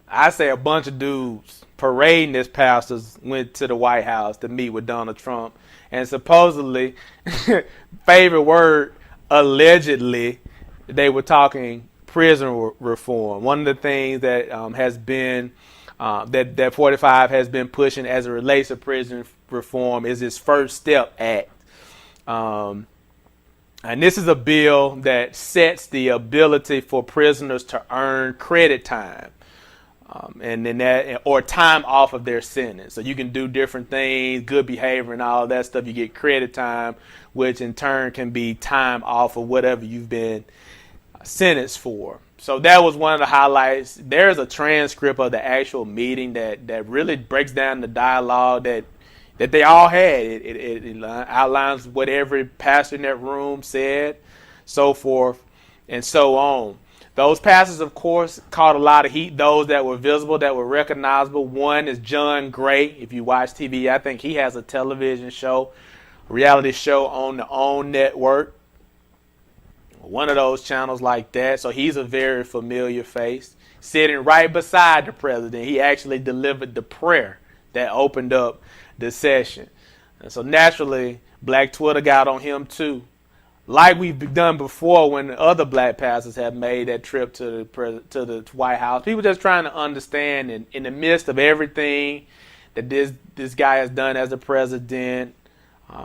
I say a bunch of dudes parading as pastors went to the White House to meet with Donald Trump, and supposedly, favorite word, allegedly, they were talking prison reform. One of the things that has been that 45 has been pushing as it relates to prison reform is its First Step Act. Um, and this is a bill that sets the ability for prisoners to earn credit time, and then that or time off of their sentence. So you can do different things, good behavior and all of that stuff. You get credit time, which in turn can be time off of whatever you've been sentenced for. So that was one of the highlights. There's a transcript of the actual meeting that really breaks down the dialogue that they all had. It outlines what every pastor in that room said, so forth and so on. Those pastors, of course, caught a lot of heat. Those that were visible, that were recognizable. One is John Gray. If you watch TV, I think he has a television show, reality show on the OWN network, one of those channels like that. So he's a very familiar face. Sitting right beside the president, he actually delivered the prayer that opened up the session. And so naturally, Black Twitter got on him too, like we've done before when other black pastors have made that trip to the White House. People just trying to understand, in the midst of everything that this guy has done as the president,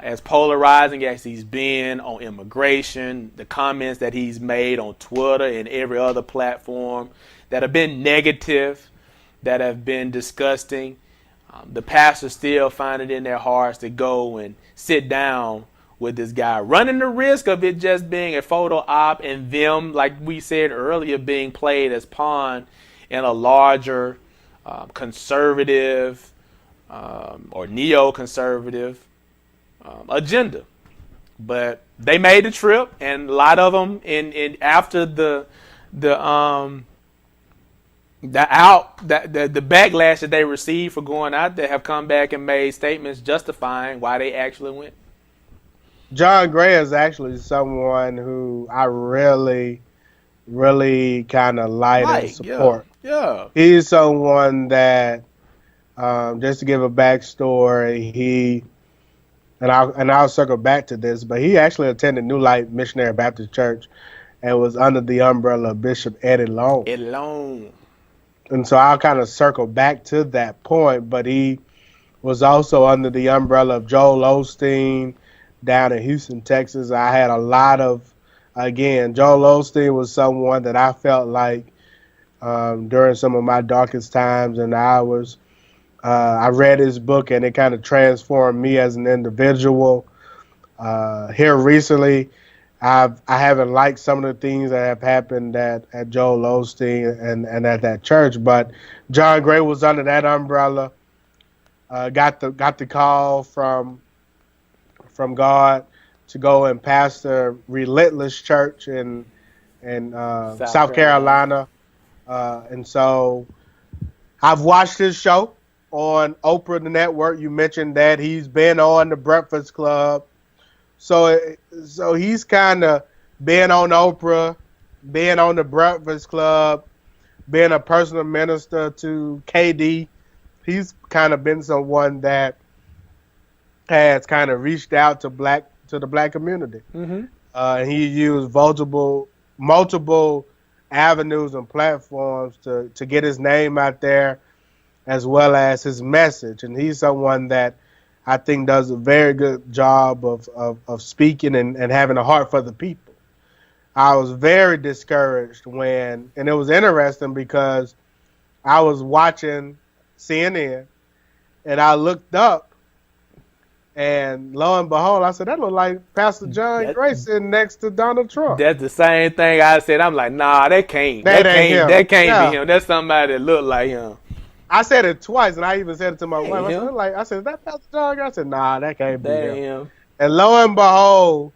as polarizing as he's been on immigration, the comments that he's made on Twitter and every other platform that have been negative, that have been disgusting, the pastors still find it in their hearts to go and sit down with this guy, running the risk of it just being a photo op and them, like we said earlier, being played as pawn in a larger conservative or neoconservative agenda. But they made the trip, and a lot of them in after the backlash that they received for going out there have come back and made statements justifying why they actually went. John Gray is actually someone who I really, really kind of like and support. Yeah. He's someone that, just to give a backstory, I'll circle back to this, but he actually attended New Light Missionary Baptist Church and was under the umbrella of Bishop Eddie Long. And so I'll kind of circle back to that point, but he was also under the umbrella of Joel Osteen down in Houston, Texas. I had a lot of, again, Joel Osteen was someone that I felt like during some of my darkest times and hours, I read his book and it kind of transformed me as an individual. Here recently, I haven't liked some of the things that have happened at Joel Osteen and at that church, but John Gray was under that umbrella. Got the call from God to go and pastor Relentless Church in South Carolina. And so I've watched his show on Oprah the network. You mentioned that he's been on the Breakfast Club. So he's kind of been on Oprah, being on the Breakfast Club, being a personal minister to KD. He's kind of been someone that has kind of reached out to the black community. Mm-hmm. He used multiple avenues and platforms to get his name out there, as well as his message. And he's someone that I think does a very good job of speaking and having a heart for the people. I was very discouraged and it was interesting because I was watching CNN and I looked up, and lo and behold, I said, that looked like Pastor John Gray sitting next to Donald Trump. That's the same thing I said. I'm like, nah, that can't be him. That's somebody that look like him. I said it twice, and I even said it to my wife. I said, is that Pastor John Gray? I said, nah, that can't be him. And lo and behold,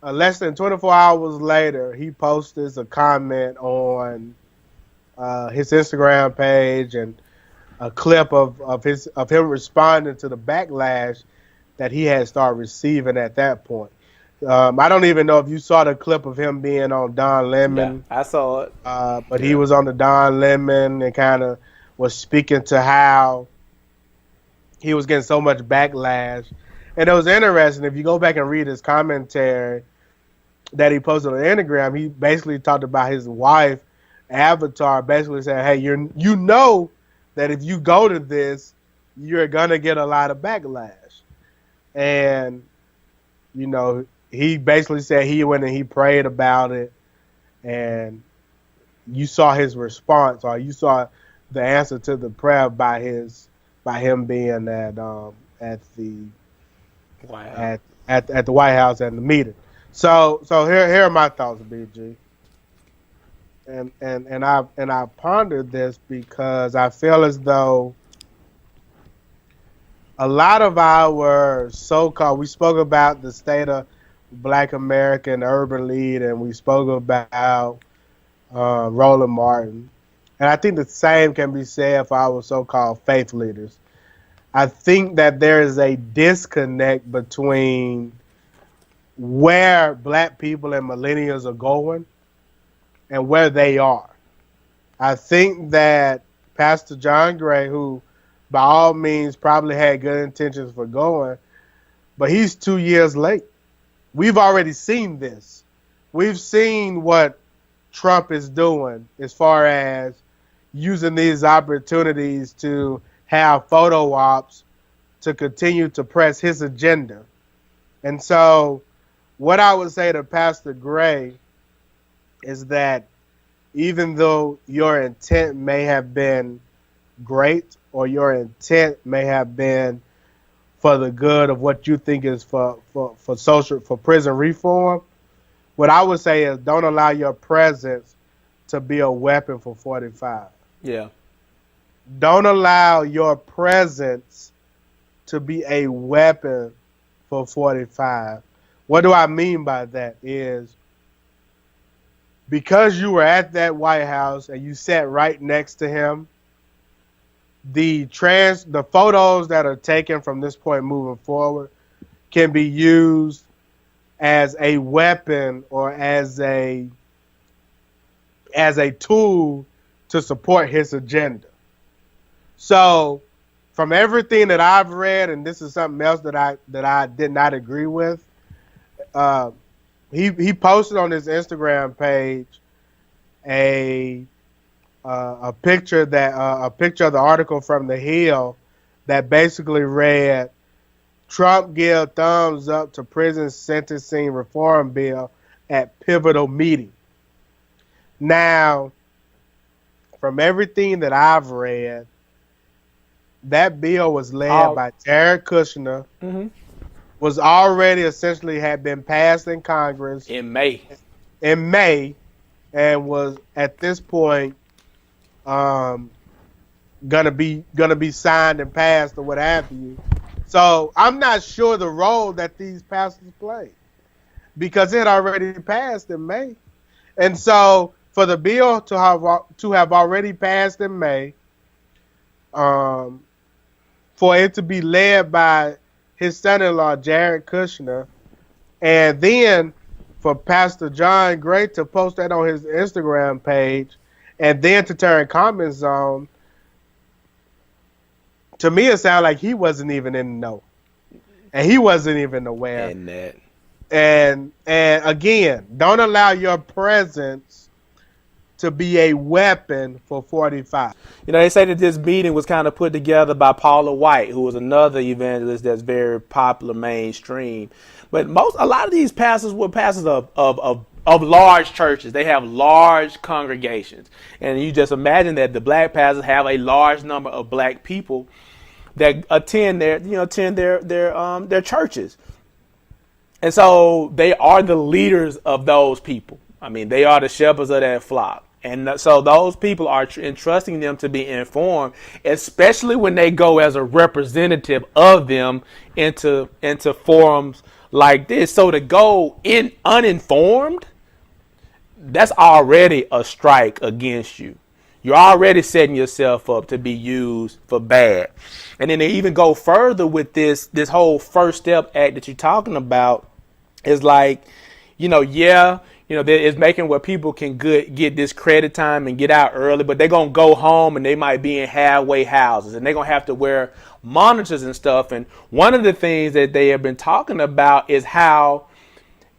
less than 24 hours later, he posted a comment on his Instagram page and a clip of him responding to the backlash that he had started receiving at that point. I don't even know if you saw the clip of him being on Don Yeah, Lemon, I saw it. but he was on the Don Lemon and kind of was speaking to how he was getting so much backlash. And it was interesting. If you go back and read his commentary that he posted on Instagram, he basically talked about his wife, Avatar, basically saying, hey, you know that if you go to this, you're going to get a lot of backlash. And, you know, he basically said he went and he prayed about it, and you saw his response, or you saw the answer to the prayer by him being at the Wow. at the White House at the meeting. So here are my thoughts, BG. And I pondered this because I feel as though a lot of our so-called, we spoke about the state of Black America and urban lead, and we spoke about Roland Martin. And I think the same can be said for our so-called faith leaders. I think that there is a disconnect between where Black people and millennials are going and where they are. I think that Pastor John Gray, who by all means probably had good intentions for going, but he's 2 years late. We've already seen this. We've seen what Trump is doing as far as using these opportunities to have photo ops to continue to press his agenda. And so what I would say to Pastor Gray is that even though your intent may have been great, or your intent may have been for the good of what you think is for prison reform, what I would say is don't allow your presence to be a weapon for 45. Yeah. Don't allow your presence to be a weapon for 45. What do I mean by that is because you were at that White House and you sat right next to him, the photos that are taken from this point moving forward can be used as a weapon or as a tool to support his agenda. So from everything that I've read, and this is something else that I did not agree with, he posted on his Instagram page a picture of the article from The Hill that basically read, Trump give thumbs up to prison sentencing reform bill at pivotal meeting. Now, from everything that I've read, that bill was led by Jared Kushner, was already essentially had been passed in Congress in May, and was at this point gonna be signed and passed or what have you. So I'm not sure the role that these pastors play because it had already passed in May, and so for the bill to have already passed in May, for it to be led by his son-in-law Jared Kushner, and then for Pastor John Gray to post that on his Instagram page, and then to turn comments on, to me it sounded like he wasn't even in the know, and he wasn't even aware. And again, don't allow your presence to be a weapon for 45. You know, they say that this meeting was kind of put together by Paula White, who was another evangelist that's very popular mainstream. But a lot of these pastors were pastors of large churches. They have large congregations, and you just imagine that the black pastors have a large number of black people that attend their churches, and so they are the leaders of those people. I mean, they are the shepherds of that flock. And so those people are entrusting them to be informed, especially when they go as a representative of them into forums like this. So to go in uninformed, that's already a strike against you. You're already setting yourself up to be used for bad. And then they even go further with this whole First Step Act that you're talking about. It's like, yeah, it's making where people can get this credit time and get out early, but they're going to go home and they might be in halfway houses and they're going to have to wear monitors and stuff. And one of the things that they have been talking about is how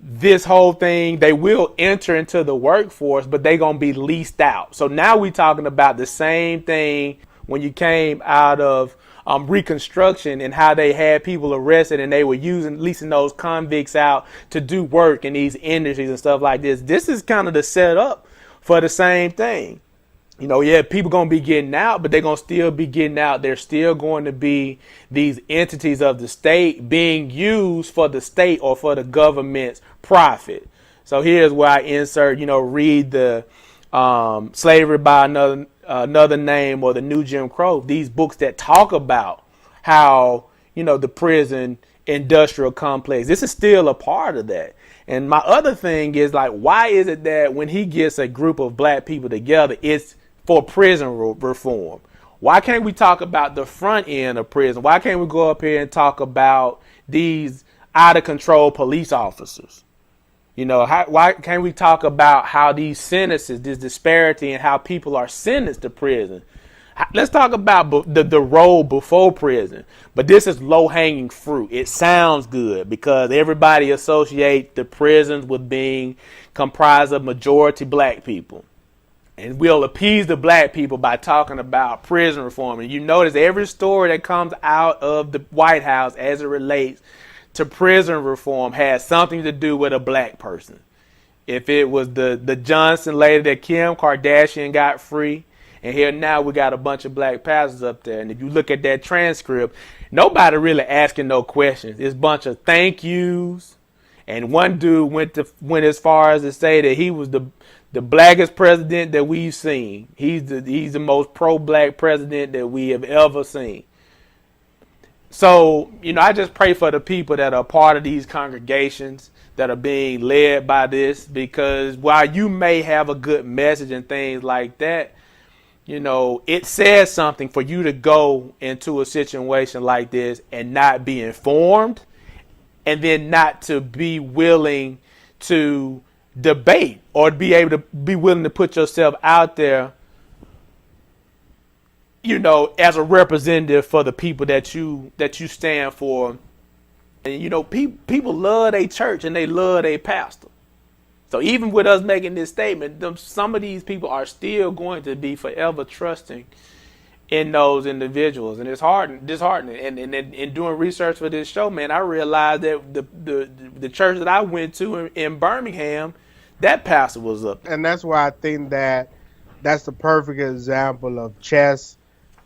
this whole thing, they will enter into the workforce, but they're going to be leased out. So now we're talking about the same thing when you came out of Reconstruction and how they had people arrested and they were leasing those convicts out to do work in these industries and stuff like this. This is kind of the setup for the same thing. Yeah, people going to be getting out, but they're going to still be getting out. There's still going to be these entities of the state being used for the state or for the government's profit. So here's where I insert, read the Slavery by Another Name or the New Jim Crow. These books that talk about how, the prison industrial complex, this is still a part of that. And my other thing is, like, why is it that when he gets a group of black people together, it's for prison reform? Why can't we talk about the front end of prison? Why can't we go up here and talk about these out of control police officers? Why can't we talk about how these sentences, this disparity and how people are sentenced to prison? Let's talk about the role before prison. But this is low hanging fruit. It sounds good because everybody associates the prisons with being comprised of majority black people. And we'll appease the black people by talking about prison reform. And you notice every story that comes out of the White House as it relates to prison reform has something to do with a black person. If it was the Johnson lady that Kim Kardashian got free, and here now we got a bunch of black pastors up there. And if you look at that transcript, nobody really asking no questions. It's a bunch of thank yous. And one dude went as far as to say that he was the blackest president that we've seen. He's the most pro-black president that we have ever seen. So, I just pray for the people that are part of these congregations that are being led by this, because while you may have a good message and things like that, it says something for you to go into a situation like this and not be informed, and then not to be willing to debate or be able to be willing to put yourself out there, as a representative for the people that you stand for. And people love their church and they love their pastor. So even with us making this statement, some of these people are still going to be forever trusting in those individuals, and it's disheartening. And in doing research for this show, man, I realized that the church that I went to in Birmingham, that pastor was up. And that's why I think that's the perfect example of chess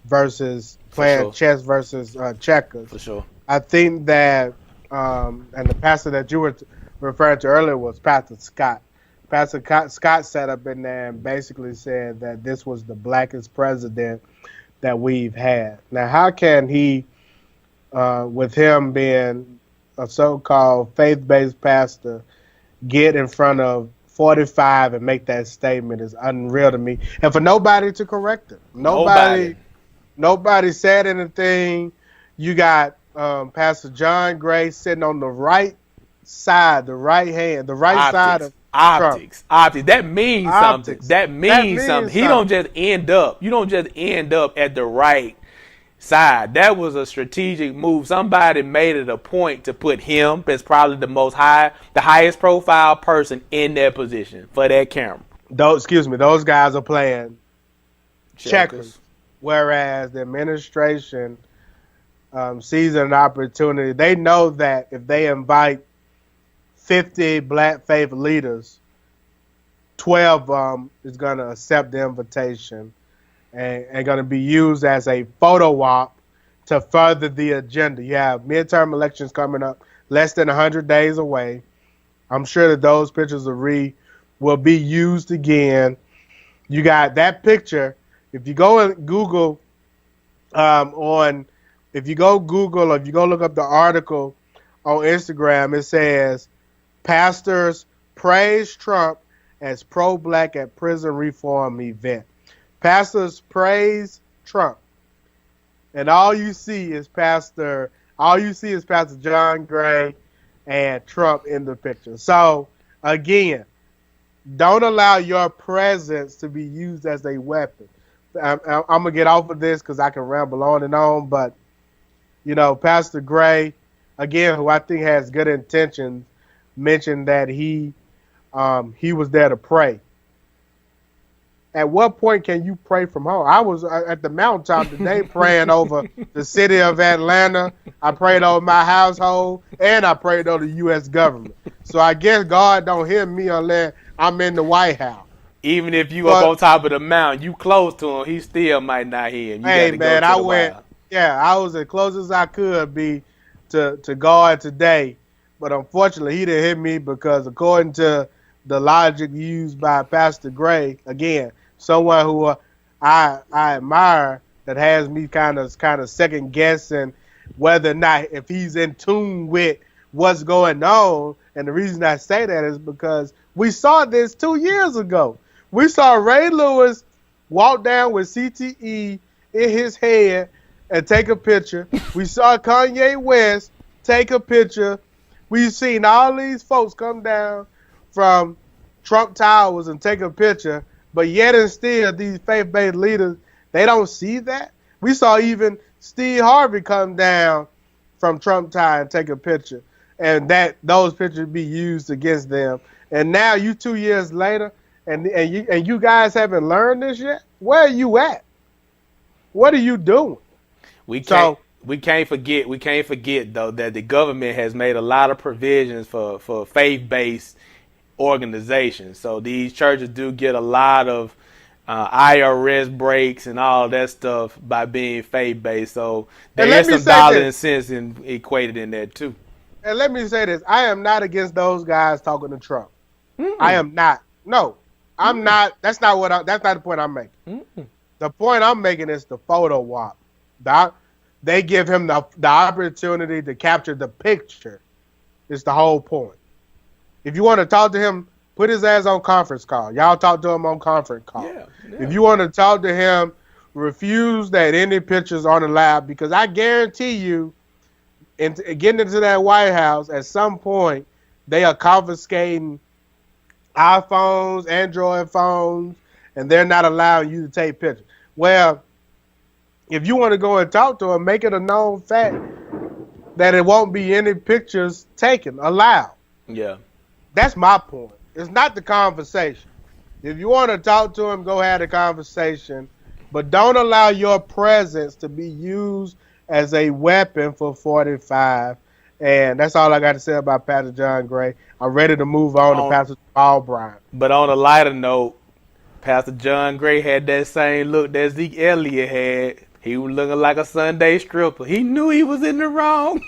versus playing chess versus checkers. For sure. I think that, and the pastor that you were referring to earlier was Pastor Scott. Pastor Scott sat up in there and basically said that this was the blackest president that we've had. Now, how can he, with him being a so-called faith-based pastor, get in front of 45 and make that statement is unreal to me. And for nobody to correct him. Nobody said anything. You got Pastor John Gray sitting on the right side, the right hand, the right side of optics. That means something. That means something. He don't just end up. You don't just end up at the right side. That was a strategic move. Somebody made it a point to put him as probably the highest profile person in that position for that camera. Those guys are playing checkers. Whereas the administration sees an opportunity. They know that if they invite 50 black faith leaders, 12 of them is going to accept the invitation and going to be used as a photo op to further the agenda. You have midterm elections coming up, less than 100 days away. I'm sure that those pictures of Reed will be used again. You got that picture. If you go and Google if you go look up the article on Instagram, it says, pastors praise Trump as pro-black at prison reform event. Pastors praise Trump. And all you see is Pastor John Gray and Trump in the picture. So again, don't allow your presence to be used as a weapon. I'm gonna get off of this because I can ramble on and on, but Pastor Gray, again, who I think has good intentions, mentioned that he was there to pray. At what point can you pray from home? I was at the mountaintop today praying over the city of Atlanta. I prayed over my household, and I prayed over the U.S. government. So I guess God don't hear me unless I'm in the White House. Even if you up on top of the mountain, you close to him, he still might not hear him. You got to go to the White House. I was as close as I could be to God today. But unfortunately, he didn't hit me because according to the logic used by Pastor Gray, again, someone who I admire, that has me kind of second guessing whether or not if he's in tune with what's going on. And the reason I say that is because we saw this 2 years ago. We saw Ray Lewis walk down with CTE in his head and take a picture. We saw Kanye West take a picture. We've seen all these folks come down from Trump Towers and take a picture. But yet and still, these faith-based leaders, they don't see that. We saw even Steve Harvey come down from Trump Tower and take a picture, and that those pictures be used against them. And now 2 years later, and you guys haven't learned this yet. Where are you at? What are you doing? We can't forget though that the government has made a lot of provisions for faith-based organizations. So these churches do get a lot of IRS breaks and all that stuff by being faith-based. So there is some dollars and cents equated in there too. And let me say this: I am not against those guys talking to Trump. I am not. No, I'm not. That's not the point I'm making. The point I'm making is the photo op. They give him the opportunity to capture the picture. Is the whole point. If you want to talk to him, put his ass on conference call. Y'all talk to him on conference call. Yeah. If you want to talk to him, refuse that any pictures on the lab, because I guarantee you, getting into that White House, at some point, they are confiscating iPhones, Android phones, and they're not allowing you to take pictures. Well, if you want to go and talk to him, make it a known fact that it won't be any pictures taken, allowed. Yeah. That's my point. It's not the conversation. If you want to talk to him, go have the conversation. But don't allow your presence to be used as a weapon for 45. And that's all I got to say about Pastor John Gray. I'm ready to move on to Pastor Paul Bryant. But on a lighter note, Pastor John Gray had that same look that Zeke Elliott had. He was looking like a Sunday stripper. He knew he was in the wrong.